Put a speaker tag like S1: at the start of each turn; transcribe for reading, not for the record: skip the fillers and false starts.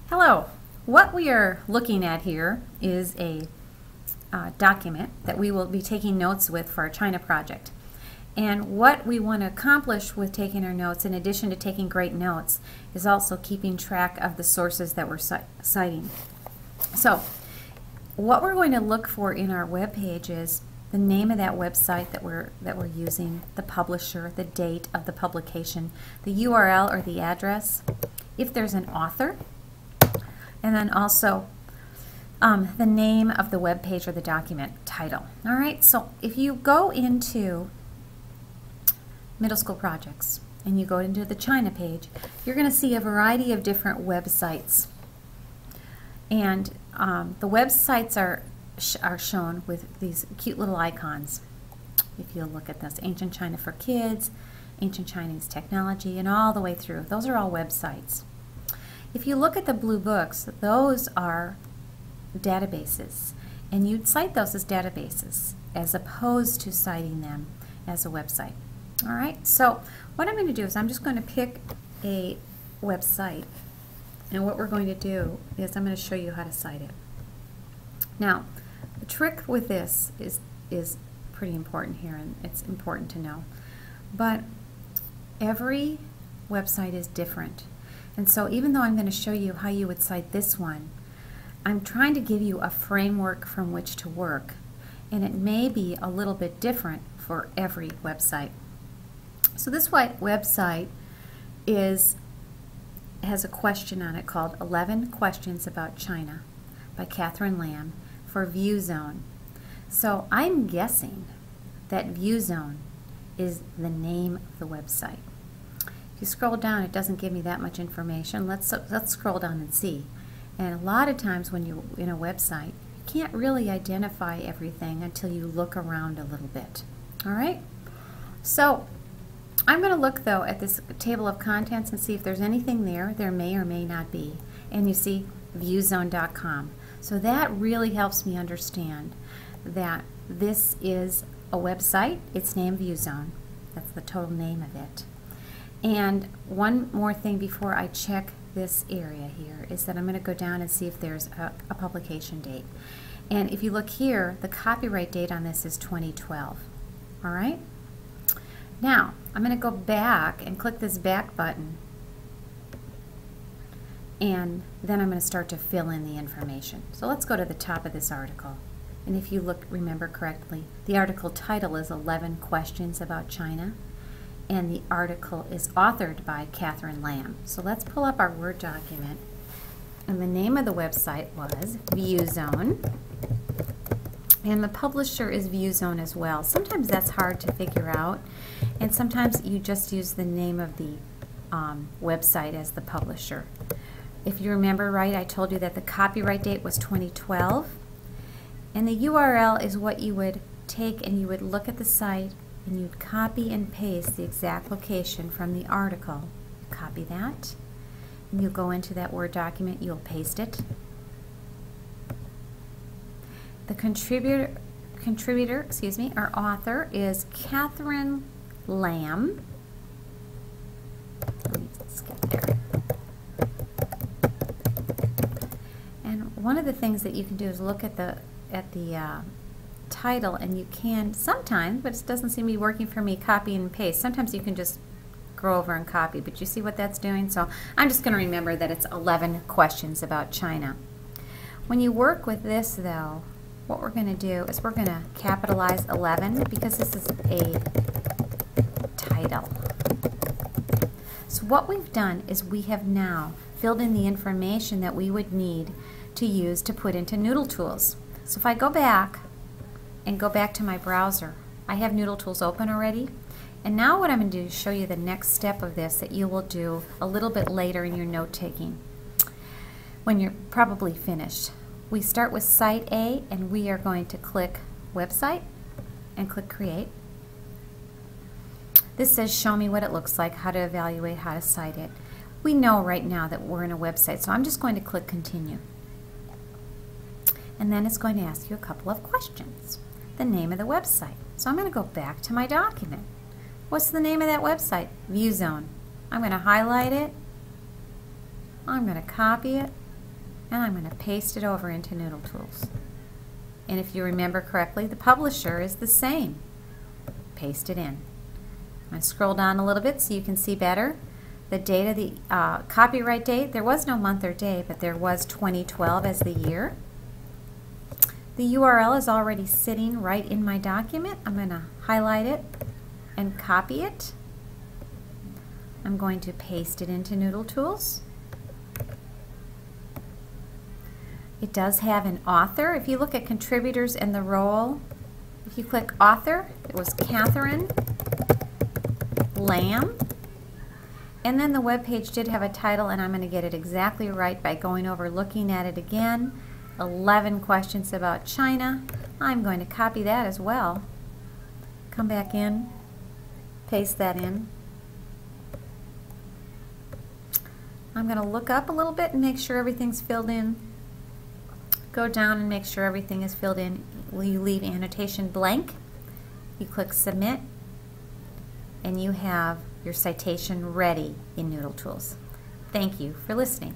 S1: Hello. What we are looking at here is a document that we will be taking notes with for our China project. And what we want to accomplish with taking our notes, in addition to taking great notes, is also keeping track of the sources that we're citing. So what we're going to look for in our web page is the name of that website that we're using, the publisher, the date of the publication, the URL or the address, if there's an author, and then also the name of the web page or the document title. All right, so if you go into middle school projects and you go into the China page, you're going to see a variety of different websites. And the websites are shown with these cute little icons. If you look at this, Ancient China for Kids, Ancient Chinese Technology, and all the way through. Those are all websites. If you look at the blue books, those are databases, and you'd cite those as databases as opposed to citing them as a website. All right, so what I'm going to do is I'm just going to pick a website, and what we're going to do is I'm going to show you how to cite it. Now, the trick with this is pretty important here, and it's important to know. But every website is different. And so even though I'm going to show you how you would cite this one, I'm trying to give you a framework from which to work. And it may be a little bit different for every website. So this website has a question on it called 11 Questions About China by Catherine Lamb for ViewZone. So I'm guessing that ViewZone is the name of the website. If you scroll down, it doesn't give me that much information. Let's scroll down and see. And a lot of times when you're in a website, you can't really identify everything until you look around a little bit. All right? So I'm going to look, though, at this table of contents and see if there's anything there. There may or may not be. And you see viewzone.com. So that really helps me understand that this is a website. It's named ViewZone. That's the total name of it. And one more thing before I check this area here is that I'm going to go down and see if there's a publication date. And if you look here, the copyright date on this is 2012. All right? Now, I'm going to go back and click this back button, and then I'm going to start to fill in the information. So let's go to the top of this article. And if you remember correctly, the article title is 11 Questions About China. And the article is authored by Catherine Lamb. So let's pull up our Word document. And the name of the website was ViewZone. And the publisher is ViewZone as well. Sometimes that's hard to figure out. And sometimes you just use the name of the website as the publisher. If you remember right, I told you that the copyright date was 2012. And the URL is what you would take and you would look at the site and you'd copy and paste the exact location from the article. Copy that, and you'll go into that Word document, you'll paste it. The contributor, our author is Catherine Lamb. Let me skip there. And one of the things that you can do is look at the title, and you can sometimes, but it doesn't seem to be working for me, copy and paste. Sometimes you can just go over and copy, but you see what that's doing? So I'm just going to remember that it's 11 Questions About China. When you work with this, though, what we're going to do is we're going to capitalize 11 because this is a title. So what we've done is we have now filled in the information that we would need to use to put into NoodleTools. So if I go back and go back to my browser, I have NoodleTools open already. And now what I'm going to do is show you the next step of this that you will do a little bit later in your note-taking when you're probably finished. We start with Site A, and we are going to click Website and click Create. This says show me what it looks like, how to evaluate, how to cite it. We know right now that we're in a website, so I'm just going to click Continue. And then it's going to ask you a couple of questions. The name of the website. So I'm going to go back to my document. What's the name of that website? ViewZone. I'm going to highlight it. I'm going to copy it. and I'm going to paste it over into NoodleTools. And if you remember correctly, the publisher is the same. Paste it in. I'm going to scroll down a little bit so you can see better. The date of the copyright date, there was no month or day, but there was 2012 as the year. The URL is already sitting right in my document. I'm going to highlight it and copy it. I'm going to paste it into NoodleTools. It does have an author. If you look at contributors in the role, if you click author, it was Catherine Lamb. And then the web page did have a title, and I'm going to get it exactly right by going over, looking at it again. 11 questions about China. I'm going to copy that as well. Come back in, paste that in. I'm going to look up a little bit and make sure everything's filled in. Go down and make sure everything is filled in. You leave annotation blank. You click submit, and you have your citation ready in NoodleTools. Thank you for listening.